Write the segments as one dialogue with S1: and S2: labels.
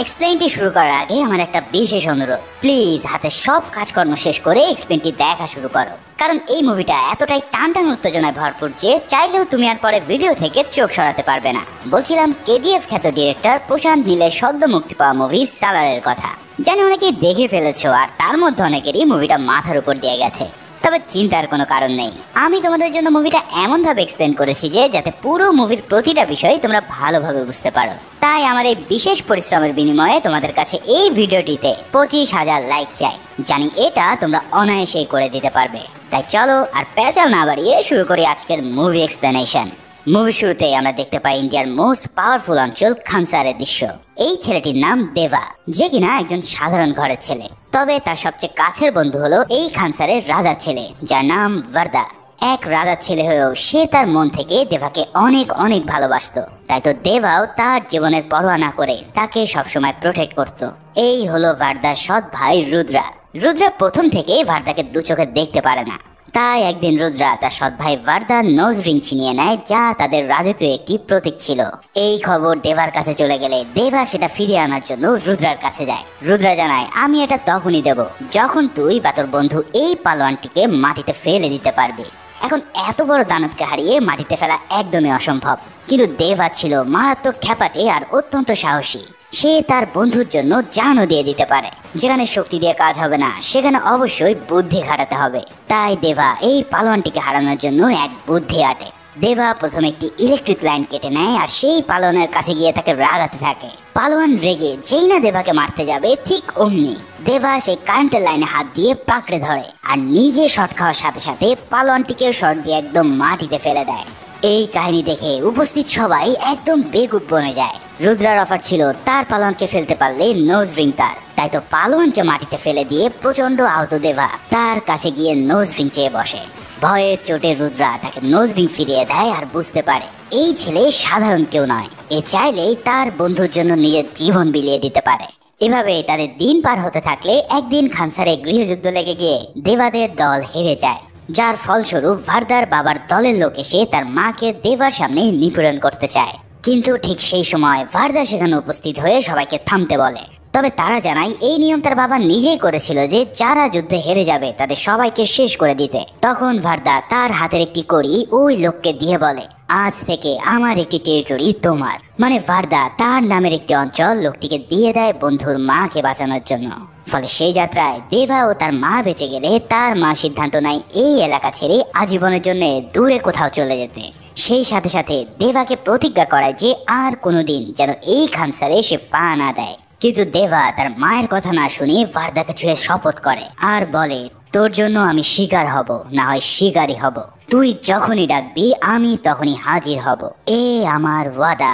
S1: এক্সপ্লেইনটি শুরু করার আগে আমার একটা বিশেষ অনুরোধ, প্লিজ হাতে সব কাজকর্ম শেষ করে এক্সপ্লেইনটি দেখা শুরু করো, কারণ এই মুভিটা এতটাই টানটান উত্তেজনায় ভরপুর যে চাইলেও তুমি আর পরে ভিডিও থেকে চোখ সরাতে পারবে না। বলছিলাম কেজিএফ খ্যাত ডিরেক্টর প্রশান্ত নীলের সদ্য মুক্তি পাওয়া মুভি সালারের কথা। জানি অনেকেই দেখে ফেলেছো, আর তার মধ্যে অনেকেরই মুভিটা মাথার উপর দিয়ে গেছে। তবে চিন্তার কোনো কারণ নেই, আমি তোমাদের জন্য মুভিটা এমনভাবে এক্সপ্লেন করেছি যে যাতে পুরো মুভির প্রতিটা বিষয় তোমরা ভালোভাবে বুঝতে পারো। তাই আমার এই বিশেষ পরিশ্রমের বিনিময়ে তোমাদের কাছে এই ভিডিওটিতে 25,000 লাইক চাই। জানি এটা তোমরা অনায়াসেই করে দিতে পারবে। তাই চলো আর পেঁচাল না বাড়িয়ে শুরু করি আজকের মুভি এক্সপ্লেনেশন। মুভি শুরুতে আমরা দেখতে পাই ইন্ডিয়ার মোস্ট পাওয়ারফুল অঞ্চল খানসারের দৃশ্য। এই ছেলেটির নাম দেবা, যে কিনা একজন সাধারণ ঘরের ছেলে। তবে তার সবচেয়ে কাছের বন্ধু হলো এই খানসারের রাজার ছেলে, যার নাম ভার্দা। এক রাজার ছেলে হয়েও সে তার মন থেকে দেবাকে অনেক অনেক ভালোবাসতো। তাই তো দেবাও তার জীবনের পরোয়া না করে তাকে সবসময় প্রোটেক্ট করত। এই হলো ভার্দার সৎ ভাই রুদ্রা। রুদ্রা প্রথম থেকেই ভার্দাকে দু চোখে দেখতে পারে না। তাই একদিন রুদ্রা তার সৎ ভাই ভার্দার নোজ রিং ছিনিয়ে নেয়, যা তাদের রাজকীয় একটি প্রতীক ছিল। এই খবর দেবার কাছে চলে গেলে দেবা সেটা ফিরিয়ে আনার জন্য রুদ্রার কাছে যায়। রুদ্রা জানায়, আমি এটা তখনই দেব যখন তুই বা তোর বন্ধু এই পালোয়ানটিকে মাটিতে ফেলে দিতে পারবি। এখন এত বড় দানবকে হারিয়ে মাটিতে ফেলা একদমই অসম্ভব, কিন্তু দেবা ছিল মারাত্মক খ্যাপাটে আর অত্যন্ত সাহসী। সে তার বন্ধুর জন্য জানও দিয়ে দিতে পারে। যেখানে শক্তি দিয়ে কাজ হবে না, সেখানে অবশ্যই বুদ্ধি খাটাতে হবে। তাই দেবা এই পালোয়ানটিকে হারানোর জন্য এক বুদ্ধি আটে। দেবা প্রথমে একটি ইলেকট্রিক লাইন কেটে নেয় আর সেই পালোয়ানের কাছে গিয়ে তাকে রাগাতে থাকে। পালোয়ান রেগে যেই না দেবাকে মারতে যাবে, ঠিক অমনি দেবা সেই কারেন্টের লাইনে হাত দিয়ে পাকড়ে ধরে আর নিজে শট খাওয়ার সাথে সাথে পালোয়ানটিকে শট দিয়ে একদম মাটিতে ফেলে দেয়। এই কাহিনী দেখে উপস্থিত সবাই একদম বেকুব বনে যায়। রুদ্রার অফার ছিল তার পালোয়ানকে ফেলতে পারলে নোজ রিং তার। তাই তো পালোয়ানকে মাটিতে ফেলে দিয়ে প্রচন্ড আহত দেবা তার কাছে গিয়ে নোজ রিং চেয়ে বসে। ভয়ে চোটে রুদ্রা তাকে নোজ রিং ফিরিয়ে দেয় আর বুঝতে পারে এই ছেলে সাধারণ কেউ নয়। এ চাইলেই তার বন্ধুর জন্য নিজের জীবন বিলিয়ে দিতে পারে। এভাবে তাদের দিন পার হতে থাকলে একদিন খানসারে গৃহযুদ্ধ লেগে গিয়ে দেবাদের দল হেরে যায়, যার ফলস্বরূপ ভার্দার বাবার দলের লোক এসে তার মাকে দেবার সামনে নিপীড়ন করতে চায়। কিন্তু ঠিক সেই সময় ভার্দা সেখানে উপস্থিত হয়ে সবাইকে থামতে বলে। তবে তারা জানায় এই নিয়ম তার বাবা নিজেই করেছিল যে যারা যুদ্ধে হেরে যাবে তাদের সবাইকে শেষ করে দিতে। তখন ভার্দা তার হাতের একটি কড়ি ওই লোককে দিয়ে বলে, আজ থেকে আমার একটি টেরিটরি তোমার। মানে ভার্দা তার নামের একটি অঞ্চল লোকটিকে দিয়ে দেয় বন্ধুর মাকে বাঁচানোর জন্য। ফলে সেই যাত্রায় দেবা ও তার মা বেঁচে গেলে তার মা সিদ্ধান্ত নেয় এই এলাকা ছেড়ে আজীবনের জন্য দূরে কোথাও চলে যেতে। সেই সাথে সাথে দেবাকে প্রতিজ্ঞা করায় যে আর কোনোদিন যেন এই খানসারে সে পা না দেয়। কিন্তু দেবা তার মায়ের কথা না শুনে ভার্দাকে ছুঁয়ে শপথ করে আর বলে, তোর জন্য আমি শিকার হব, না হয় শিকারই হব। তুই যখনই ডাকবি আমি তখনই হাজির হব, এ আমার ওয়াদা।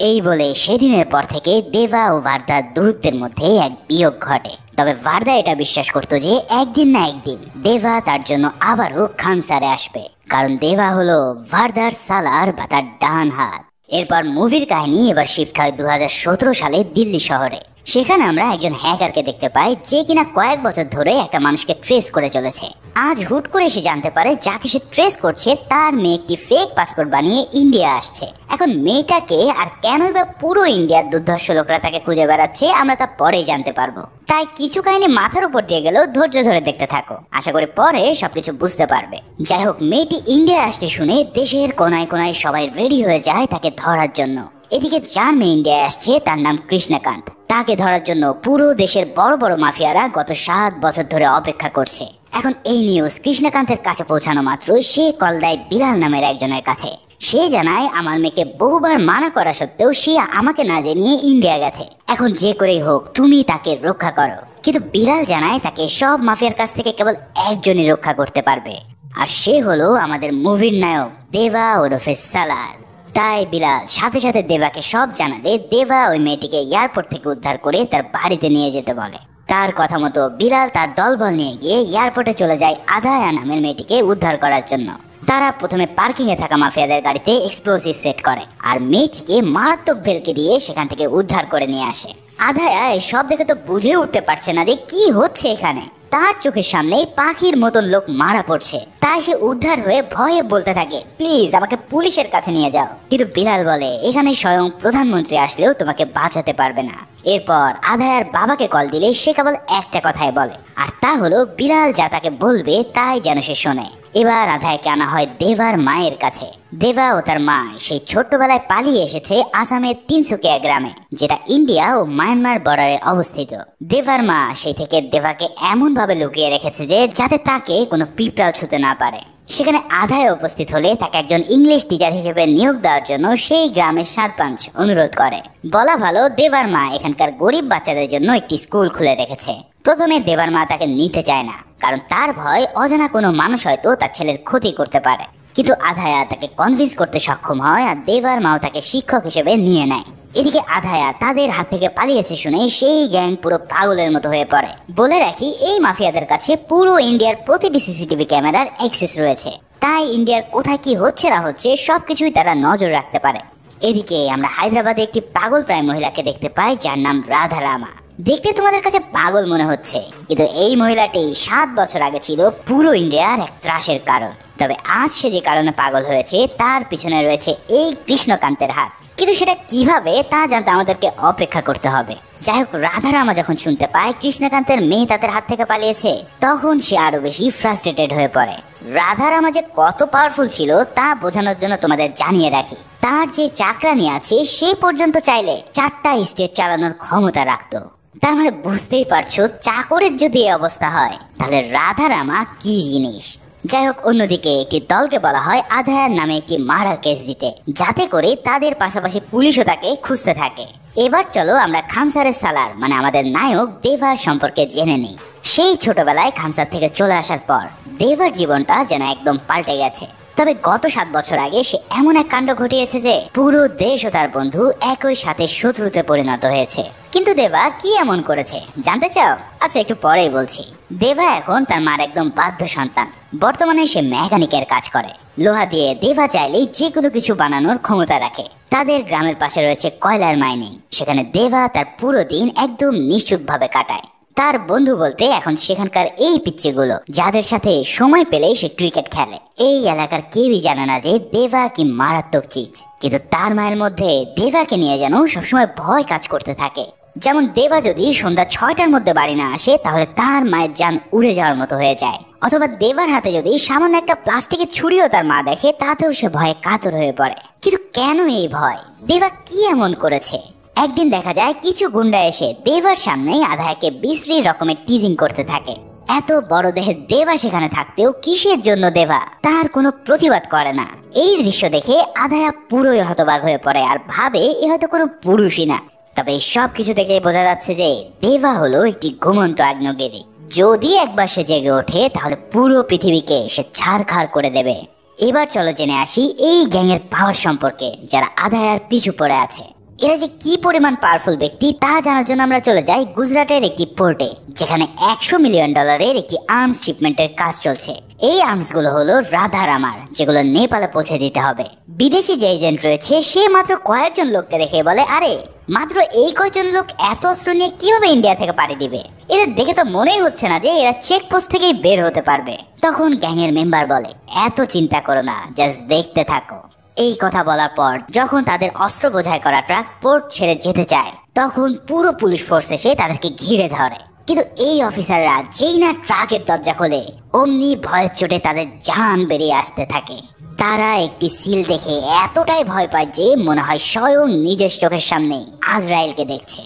S1: এই বলে সেদিনের পর থেকে দেবা ও ভার্দার দূরত্বের মধ্যে এক বিয়োগ ঘটে। তবে ভার্দা এটা বিশ্বাস করতো যে একদিন না একদিন দেবা তার জন্য আবারও খানসারে আসবে, কারণ দেবা হলো ভার্দার সালার বা তার ডান হাত। এরপর মুভির কাহিনী এবার শিফট হয় 2017 সালে দিল্লি শহরে। সেখানে আমরা একজন হ্যাকারকে দেখতে পাই যে কিনা কয়েক বছর ধরে একটা মানুষকে ট্রেস করে চলেছে। আজ হুট করে সে জানতে পারে যাকে সে ট্রেস করছে তার মেয়ে একটি ফেক পাসপোর্ট বানিয়ে ইন্ডিয়া আসছে। এখন মেয়েটাকে আর কেনই বা পুরো ইন্ডিয়ার দুর্ধর্ষ লোকরা তাকে খুঁজে বেড়াচ্ছে আমরা তা পরেই জানতে পারবো। তাই কিছু কাহিনী মাথার উপর দিয়ে গেলেও ধৈর্য ধরে দেখতে থাকো, আশা করি পরে সবকিছু বুঝতে পারবে। যাই হোক, মেয়েটি ইন্ডিয়া আসছে শুনে দেশের কোনায় কোনায় সবাই রেডি হয়ে যায় তাকে ধরার জন্য। এদিকে যার মেয়ে ইন্ডিয়ায় আসছে তার নাম কৃষ্ণকান্ত। তাকে ধরার জন্য পুরো দেশের বড় বড় মাফিয়ারা গত 7 বছর ধরে অপেক্ষা করছে। এখন এই নিউজ কৃষ্ণকান্তের কাছে পৌঁছানো মাত্রই সে কল দেয় বিলাল নামের একজনের কাছে। সে জানায় আমার মেয়েকে বহুবার মানা করা সত্ত্বেও সে আমাকে না জানিয়ে ইন্ডিয়া গেছে। এখন যে করেই হোক তুমি তাকে রক্ষা করো। কিন্তু বিলাল জানায় তাকে সব মাফিয়ার কাছ থেকে কেবল একজনই রক্ষা করতে পারবে, আর সে হলো আমাদের মুভির নায়ক দেবা ওরফে সালার। তাই বিলাল সাথে সাথে দেবাকে সব জানালে দেবা ওই মেয়েটিকে এয়ারপোর্ট থেকে উদ্ধার করে তার বাড়িতে নিয়ে যেতে বলে। তার কথা মতো বিলাল তার দলবল নিয়ে গিয়ে এয়ারপোর্টে চলে যায় আদায়া নামের মেয়েটিকে উদ্ধার করার জন্য। তারা প্রথমে পার্কিং এ থাকা মাফিয়াদের গাড়িতে এক্সপ্লোসিভ সেট করে আর মেয়েটিকে মারাত্মক ভেলকি দিয়ে সেখান থেকে উদ্ধার করে নিয়ে আসে। আদায়া সব দেখে তো বুঝে উঠতে পারছে না যে কি হচ্ছে এখানে। তার চোখের সামনে পাখির মতন লোক মারা পড়ছে। তাই সে উদ্ধার হয়ে ভয়ে বলতে থাকে, প্লিজ আমাকে পুলিশের কাছে নিয়ে যাও। কিন্তু বিলাল বলে, এখানে স্বয়ং প্রধানমন্ত্রী আসলেও তোমাকে বাঁচাতে পারবে না। এরপর আধায়ার বাবাকে কল দিলে সে কেবল একটা কথাই বলে, আর তা হলো বিলাল যা তাকে বলবে তাই যেন সে শোনে। এবার আধায়াকে আনা হয় দেবার মায়ের কাছে। দেবা ও তার মা সেই ছোট্টবেলায় পালিয়ে এসেছে আসামের তিনসুকিয়া গ্রামে, যেটা ইন্ডিয়া ও মায়ানমার বর্ডারে অবস্থিত। দেবার মা সেই থেকে দেবাকে এমন ভাবে লুকিয়ে রেখেছে যে যাতে তাকে কোনো পিঁপড়াও ছুতে না পারে। সেখানে আধায় উপস্থিত হলে তাকে একজন ইংলিশ টিচার হিসেবে নিয়োগ দেওয়ার জন্য সেই গ্রামের সারপঞ্চ অনুরোধ করে। বলা ভালো, দেবার মা এখানকার গরিব বাচ্চাদের জন্য একটি স্কুল খুলে রেখেছে। প্রথমে দেবার মা তাকে নিতে চায় না, কারণ তার ভয় অজানা কোনো মানুষ হয়তো তার ছেলের ক্ষতি করতে পারে। কিন্তু আধায়া তাকে কনভিন্স করতে সক্ষম হয় আর দেবার মাও তাকে শিক্ষক হিসেবে নিয়ে নেয়। এদিকে আধায়া তাদের হাত থেকে পালিয়েছে শুনে সেই গ্যাং পুরো পাগলের মতো হয়ে পড়ে। বলে রাখি, এই মাফিয়াদের কাছে পুরো ইন্ডিয়ার প্রতিটি সিসিটিভি ক্যামেরার অ্যাক্সেস রয়েছে, তাই ইন্ডিয়ার কোথায় কি হচ্ছে না হচ্ছে সবকিছুই তারা নজর রাখতে পারে। এদিকে আমরা হায়দ্রাবাদে একটি পাগল প্রায় মহিলাকে দেখতে পাই, যার নাম রাধা রামা। দেখতে তোমাদের কাছে পাগল মনে হচ্ছে, কিন্তু এই মহিলাটি 7 বছর আগে ছিল পুরো ইন্ডিয়ার এক ত্রাসের কারণ। তবে আজ সে যে কারণে পাগল হয়েছে তার পিছনে রয়েছে এই কৃষ্ণকান্তের হাত। কিন্তু সেটা কিভাবে তা জানতে আমাদেরকে অপেক্ষা করতে হবে। যাই হোক, রাধারামা যখন শুনতে পায় কৃষ্ণকান্তের মেয়ে তাদের হাত থেকে পালিয়েছে, তখন সে আরো বেশি ফ্রাস্ট্রেটেড হয়ে পড়ে। রাধারামা যে কত পাওয়ারফুল ছিল তা বোঝানোর জন্য তোমাদের জানিয়ে রাখি, তার যে চাকরানি আছে সে পর্যন্ত চাইলে 4টা স্টেট চালানোর ক্ষমতা রাখতো। তার মানে বুঝতেই পারছো, চাকরের যদি এই অবস্থা হয় তাহলে রাধারামা কি জিনিস। যাই হোক, অন্যদিকে একটি দলকে বলা হয় আধায়ার নামে একটি মার্ডার কেস দিতে, যাতে করে তাদের পাশাপাশি পুলিশও তাকে খুঁজতে থাকে। এবার চলো আমরা খানসারের সালার মানে আমাদের নায়ক দেবার সম্পর্কে জেনে নিই। সেই ছোটবেলায় খানসার থেকে চলে আসার পর দেবার জীবনটা যেন একদম পাল্টে গেছে। তবে গত 7 বছর আগে সে এমন এক কাণ্ড ঘটিয়েছে যে পুরো দেশ ও তার বন্ধু একই সাথে শত্রুতে পরিণত হয়েছে। কিন্তু দেবা কি এমন করেছে জানতে চাও? আচ্ছা, একটু পরেই বলছি। দেবা এখন তার মার একদম বাধ্য সন্তান। বর্তমানে সে মেকানিকের কাজ করে। লোহা দিয়ে দেবা চাইলেই যে কোনো কিছু বানানোর ক্ষমতা রাখে। তাদের গ্রামের পাশে রয়েছে কয়লার মাইনিং, সেখানে দেবা তার পুরো দিন একদম নিশ্চুপ ভাবে কাটায়। তার বন্ধু বলতে এখন সেখানকার এই পিচ্চিগুলো, যাদের সাথে সময় পেলেই সে ক্রিকেট খেলে। এই এলাকার কেউই জানে না যে দেবা কি মারাত্মক চিজ, কিন্তু তার মায়ের মধ্যে দেবাকে নিয়ে যেন সবসময় ভয় কাজ করতে থাকে। যেমন দেবা যদি সন্ধ্যা 6টার মধ্যে বাড়ি না আসে তাহলে তার মায়ের জান উড়ে যাওয়ার মতো হয়ে যায়। অথবা দেবার হাতে যদি সামান্য একটা প্লাস্টিকের ছুরিও তার মা দেখে তাতেও সে ভয়ে কাতর হয়ে পড়ে। কিন্তু কেন এই ভয়? দেবা কি এমন করেছে? একদিন দেখা যায় কিছু গুন্ডা এসে দেবার সামনে আধায়াকে বিশ্রী রকমের টিজিং করতে থাকে। এত বড় দেহের দেবা সেখানে থাকতেও কিসের জন্য দেবা তার কোনো প্রতিবাদ করে না। এই দৃশ্য দেখে আধায়া পুরোই হতবাক হয়ে পড়ে আর ভাবে এ হয়তো কোনো পুরুষই না। তবে সব কিছু থেকে বোঝা যাচ্ছে যে দেবা হলো একটি ঘুমন্ত আগ্নেয়গিরি। যদি একবার সে জেগে ওঠে তাহলে পুরো পৃথিবীকে সে ছাড়খাড় করে দেবে। এবার চলো জেনে আসি এই গ্যাংয়ের পাওয়ার সম্পর্কে, যারা আধায়ার পিছু পড়ে আছে। এরা যে কি পরিমাণ পাওয়ারফুল ব্যক্তি তা জানার জন্য আমরা চলে যাই গুজরাটের একটি পোর্টে, যেখানে $100 মিলিয়ন একটি আর্মস শিপমেন্টের কাজ চলছে। এই আর্মস গুলো হলো রাধারামার, যেগুলো নেপালে পৌঁছে দিতে হবে। বিদেশি যে এজেন্ট রয়েছে সে মাত্র কয়েকজন লোককে দেখে বলে, আরে মাত্র এই কয়েকজন লোক এত অস্ত্র নিয়ে কিভাবে ইন্ডিয়া থেকে পাড়ি দিবে? এদের দেখে তো মনেই হচ্ছে না যে এরা চেকপোস্ট থেকেই বের হতে পারবে। তখন গ্যাংয়ের মেম্বার বলে, এত চিন্তা করো না, জাস্ট দেখতে থাকো। এই কথা বলার পর যখন তাদের অস্ত্র বোঝাই করা ট্রাক পোর্ট ছেড়ে যেতে চায়, তখন পুরো পুলিশ ফোর্স এসে তাদেরকে ঘিরে ধরে। কিন্তু এই অফিসাররা যেই না ট্রাকের দরজা খোলে, অমনি ভয়ের চোটে তাদের জান বেরিয়ে আসতে থাকে। তারা একটি সিল দেখে এতটাই ভয় পায় যে মনে হয় স্বয়ং নিজের চোখের সামনেই আজরাইলকে দেখছে।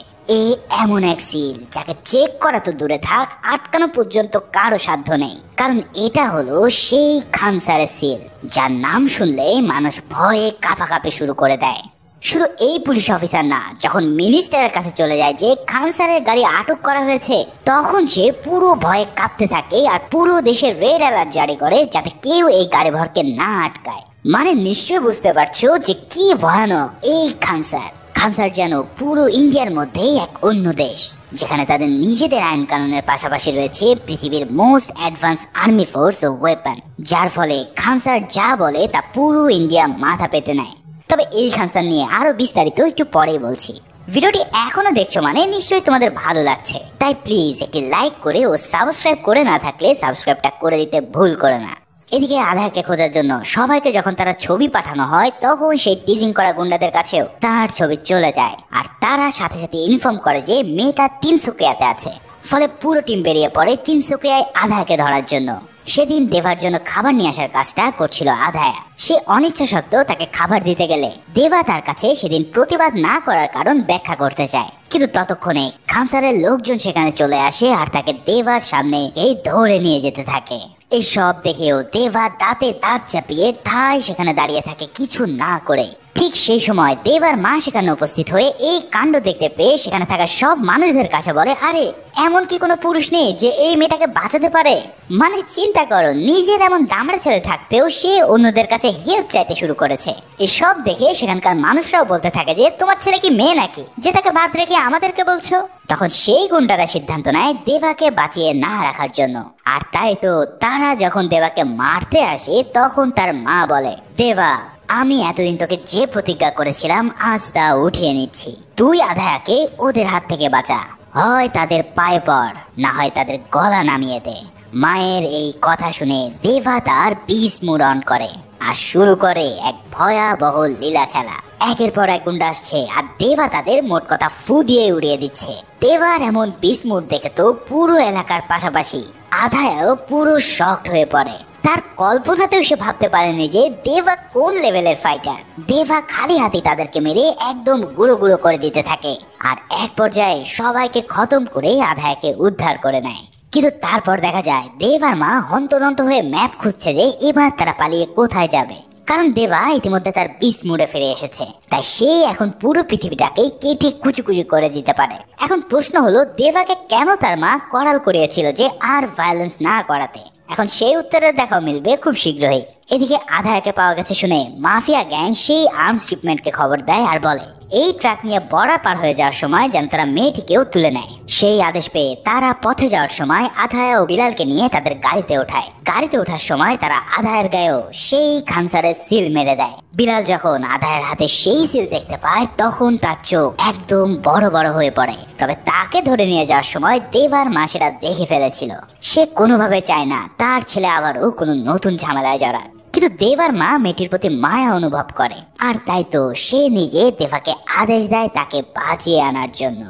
S1: এমন এক সিল যাকে চেক করা তো দূরে থাক, আটকানো পর্যন্ত কারো সাধ্য নেই, কারণ এটা হলো সেই খানসারের সিল, যার নাম শুনলে মানুষ ভয়ে কাঁপাকাঁপি শুরু করে দেয়। শুধু এই পুলিশ অফিসার না, যখন মিনিস্টারের কাছে চলে যায় যে খানসারের গাড়ি আটক করা হয়েছে, তখন সে পুরো ভয়ে কাঁপতে থাকে আর পুরো দেশের রেড অ্যালার্ট জারি করে যাতে কেউ এই গাড়ি ভরকে না আটকায়। মানে নিশ্চয়ই বুঝতে পারছো যে কি ভয়ানক এই খানসার। খানসার যেন পুরো ইন্ডিয়ার মধ্যে এক অন্য দেশ, যেখানে তাদের নিজেদের আইন কানুনের পাশাপাশি রয়েছে পৃথিবীর মোস্ট অ্যাডভান্স আর্মি ফোর্স ও ওয়েপন, যার ফলে খানসার যা বলে তা পুরো ইন্ডিয়া মাথা পেতে নেয়। তবে এই খানসার নিয়ে আরো বিস্তারিত একটু পরেই বলছি। ভিডিওটি এখনো দেখছো মানে নিশ্চয়ই তোমাদের ভালো লাগছে, তাই প্লিজ একটি লাইক করে ও সাবস্ক্রাইব করে না থাকলে সাবস্ক্রাইবটা করে দিতে ভুল করো না। এদিকে আধারকে খোঁজার জন্য সবাইকে যখন তারা ছবি পাঠানো হয় তখন সেই টিজিং করা গুন্ডাদের কাছেও তার ছবি চলে যায়, আর তারা সাথে সাথে ইনফর্ম করে যে মেয়েটা তিনসুকিয়াতে আছে। ফলে পুরো টিম বেরিয়ে পড়ে তিনসুকিয়ায় আধারকে ধরার জন্য। সেদিন দেবার জন্য খাবার নিয়ে আসার কাজটা করছিল আধায়া। সে অনিচ্ছা সত্ত্বেও তাকে খাবার দিতে গেলে দেবা তার কাছে সেদিন প্রতিবাদ না করার কারণ ব্যাখ্যা করতে চায়, কিন্তু ততক্ষণে খানসারের লোকজন সেখানে চলে আসে আর তাকে দেবার সামনে এই ধরে নিয়ে যেতে থাকে। এই সব দেখেও দেবা দাঁতে দাঁত চাপিয়ে ঠায় সেখানে দাঁড়িয়ে থাকে কিছু না করে। ঠিক সেই সময় দেবার মা সেখানে উপস্থিত হয়ে এই কাণ্ড দেখতে পেয়ে সেখানে থাকা সব মানুষদের কাছে বলে, আরে এমন কি কোনো পুরুষ নেই যে এই মেয়েটাকে বাঁচাতে পারে? মানে চিন্তা করো, নিজের এমন দামড়া ছেলে থাকতেও সে অন্যদের কাছে হেল্প চাইতে শুরু করেছে। এসব দেখে সেখানকার মানুষরাও বলতে থাকে যে তোমার ছেলে কি মেয়ে নাকি যে তাকে বাদ রেখে আমাদেরকে বলছো? তখন সেই গুন্ডারা সিদ্ধান্ত নেয় দেবাকে বাঁচিয়ে না রাখার জন্য। আর তাই তো তারা যখন দেবাকে মারতে আসে তখন তার মা বলে, দেবা আমি এতদিন তোকে যে প্রতিজ্ঞা করেছিলাম আজ তা উঠিয়ে নিচ্ছি। তুই আধায়াকে ওদের হাত থেকে বাঁচা, হয় তাদের পায়ে পড় না হয় তাদের গলা নামিয়ে দে। মায়ের এই কথা শুনে দেবা তার বিষ মুড অন করে আর শুরু করে এক ভয়াবহ লীলা খেলা। একের পর এক গুন্ডা আসছে আর দেবা তাদের মোট কথা ফু দিয়ে উড়িয়ে দিচ্ছে। দেবার এমন বিষ মুড দেখে তো পুরো এলাকার পাশাপাশি আধায়াও পুরো শকড হয়ে পড়ে। তার কল্পনাতেও সে ভাবতে পারেনি যে দেবা কোন লেভেলের ফাইটার। দেবা খালি হাতে তাদেরকে মেরে একদম গুঁড়ো গুঁড়ো করে দিতে থাকে আর এক পর্যায়ে সবাইকে খতম করে আধায়াকে উদ্ধার করে নেয়। কিন্তু তারপর দেখা যায় দেবার মা হন্তদন্ত হয়ে ম্যাপ খুঁজছে যে এবার তারা পালিয়ে কোথায় যাবে, কারণ দেবা ইতিমধ্যে তার বিষ মুডে ফিরে এসেছে। তাই সে এখন পুরো পৃথিবীটাকেই কেটে কুচি কুচি করে দিতে পারে। এখন প্রশ্ন হলো দেবাকে কেন তার মা করাল করিয়েছিল যে আর ভায়োলেন্স না করাতে? এখন সেই উত্তরের দেখাও মিলবে খুব শীঘ্রই। এদিকে আধায়াকে পাওয়া গেছে শুনে মাফিয়া গ্যাং সেই আর্মস শিপমেন্টকে খবর দেয় আর বলে এই ট্রাক নিয়ে বর্ডার পার হয়ে যাওয়ার সময় যেন তারা মেয়েটিকেও তুলে নেয়। সেই আদেশ পেয়ে তারা পথে যাওয়ার সময় আধায়া ও বিলালকে নিয়ে তাদের গাড়িতে ওঠায়। গাড়িতে ওঠার সময় তারা আধায়ের গায়েও সেই খানসারের সিল মেরে দেয়। বিলাল যখন আধায়ের হাতে সেই সিল দেখতে পায় তখন তার চোখ একদম বড় বড় হয়ে পড়ে। তবে তাকে ধরে নিয়ে যাওয়ার সময় দেবার মা সেটা দেখে ফেলেছিল। সে কোনোভাবে চায় না তার ছেলে আবারও কোনো নতুন ঝামেলায় জড়ায়, কিন্তু দেবার মা মেয়েটির প্রতি মায়া অনুভব করে আর তাই তো সে নিজে দেবাকে আদেশ দেয় তাকে বাঁচিয়ে আনার জন্য।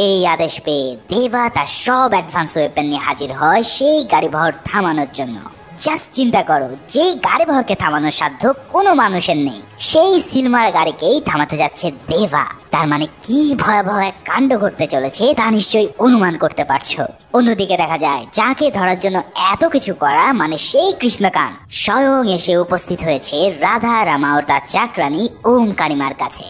S1: এই আদেশ পেয়ে দেবা তার সব অ্যাডভান্স ওয়েপেন নিয়ে হাজির হয় সেই গাড়ি ভর থামানোর জন্য। জাস্ট চিন্তা করো, যেই গাড়ি ভরকে থামানোর সাধ্য কোনো মানুষের নেই সেই সিলমার গাড়িকেই থামাতে যাচ্ছে দেবা। তার মানে কি ভয়াবহ এক কাণ্ড ঘটতে চলেছে তা নিশ্চয়ই অনুমান করতে পারছো। অন্যদিকে দেখা যায় যাকে ধরার জন্য এত কিছু করা মানে সেই কৃষ্ণকান্ত স্বয়ং এসে উপস্থিত হয়েছে রাধা রামা ও তার চাকরানী ওমকারিমার কাছে।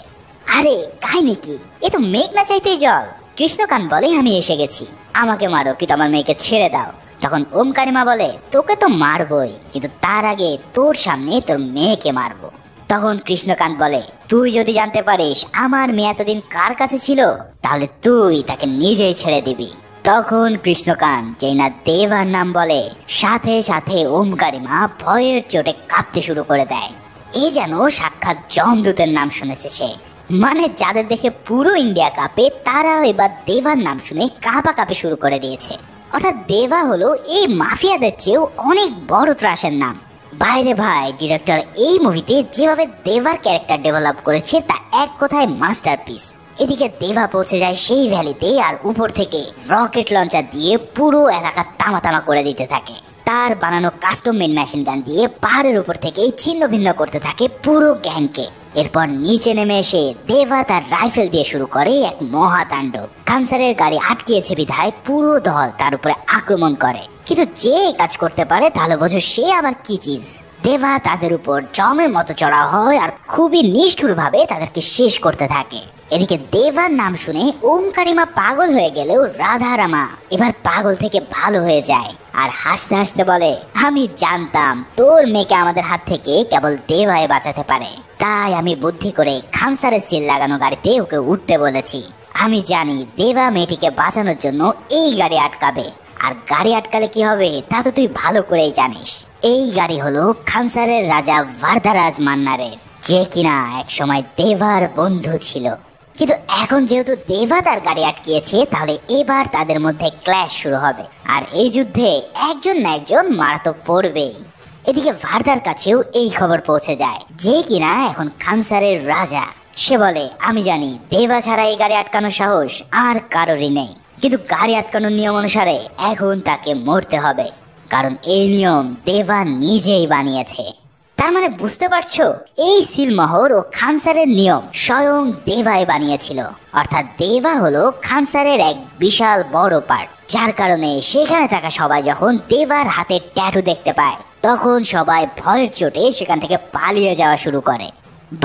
S1: আরে কাহিনী কি, এ তো মেঘ না চাইতেই জল। কৃষ্ণকান্ত বলে আমি এসে গেছি, আমাকে মারো কিন্তু আমার মেয়েকে ছেড়ে দাও। তখন ওমকারিমা বলে তোকে তো মারবই, কিন্তু তার আগে তোর সামনে তোর মেয়েকে মারবো। তখন কৃষ্ণকান্ত বলে তুই যদি জানতে পারিস আমার মেয়ে এতদিন কার কাছে ছিল তাহলে তুই তাকে নিজেই ছেড়ে দিবি। তখন কৃষ্ণকান্ত যেই না দেবার নাম বলে সাথে সাথে ওমকারিমা ভয়ের চোটে কাঁপতে শুরু করে দেয়। এ যেন সাক্ষাৎ যমদূতের নাম শুনেছে সে। মানে যাদের দেখে পুরো ইন্ডিয়া কাঁপে তারা এবার দেবার নাম শুনে কাঁপাকাঁপি শুরু করে দিয়েছে। অর্থাৎ দেবা হলো এই মাফিয়াদের চেয়েও অনেক বড় ত্রাসের নাম। বাইরে ভাই, ডিরেক্টর এই মুভিতে যেভাবে দেবার ক্যারেক্টার ডেভেলপ করেছে তা এক কথায় মাস্টারপিস। এদিকে দেবা পৌঁছে যায় সেই ভ্যালিতে আর উপর থেকে রকেট লঞ্চার দিয়ে পুরো এলাকা তামা তামা করে দিতে থাকে। তার বানানো কাস্টম মেড মেশিন গান দিয়ে পাহাড়ের উপর থেকেই ছিন্ন ভিন্ন করতে থাকে পুরো গ্যাংকে। এরপর নিচে নেমে এসে দেবা তার রাইফেল দিয়ে শুরু করে এক মহাতাণ্ডব। খানসারের গাড়ি আটকিয়েছে বিধায় পুরো দল তার উপরে আক্রমণ করে, কিন্তু যে কাজ করতে পারে তাহলে বোঝো সে আবার কি চিজ। দেবা তাদের উপর জমের মতো চড়া হয় আর খুবই নিষ্ঠুর ভাবে তাদেরকে শেষ করতে থাকে। এদিকে দেবার নাম শুনে ওমকারিমা পাগল হয়ে গেলেও রাধা রামা এবার পাগল থেকে ভালো হয়ে যায় আর হাসতে হাসতে বলে আমি জানতাম তোর মেয়েকে আমাদের হাত থেকে কেবল দেবাই বাঁচাতে পারে, তাই আমি বুদ্ধি করে খানসারের সিল লাগানো গাড়িতে ওকে উঠতে বলেছি। আমি জানি দেবা মেয়েটিকে বাঁচানোর জন্য এই গাড়ি আটকাবে, আর গাড়ি আটকালে কি হবে তা তো তুই ভালো করেই জানিস। এই গাড়ি হলো খানসারের রাজা ভারদারাজ মান্নারের, যে কিনা এক সময় দেবার বন্ধু ছিল। কিন্তু এখন যেহেতু দেবা তার গাড়ি আটকিয়েছে, তাহলে এবার তাদের মধ্যে ক্ল্যাশ শুরু হবে, আর এই যুদ্ধে একজন না একজন মারা তো পড়বেই। এদিকে ভার্দার কাছেও এই খবর পৌঁছে যায় যে কিনা এখন খানসারের রাজা। সে বলে, আমি জানি দেবা ছাড়া এই গাড়ি আটকানোর সাহস আর কারোরই নেই, কিন্তু গাড়ি আটকানোর নিয়ম অনুসারে এখন তাকে মরতে হবে, কারণ এই নিয়ম দেবা নিজেই বানিয়েছে। তার মানে বুঝতে পারছো, এই সিলমোহর ও খানসারের নিয়ম স্বয়ং দেবাই বানিয়েছিল। অর্থাৎ দেবা হলো খানসারের এক বিশাল বড় পার্ট, যার কারণে সেখানে থাকা সবাই যখন দেবার হাতে ট্যাটু দেখতে পায়, তখন সবাই ভয়ের চোটে সেখান থেকে পালিয়ে যাওয়া শুরু করে।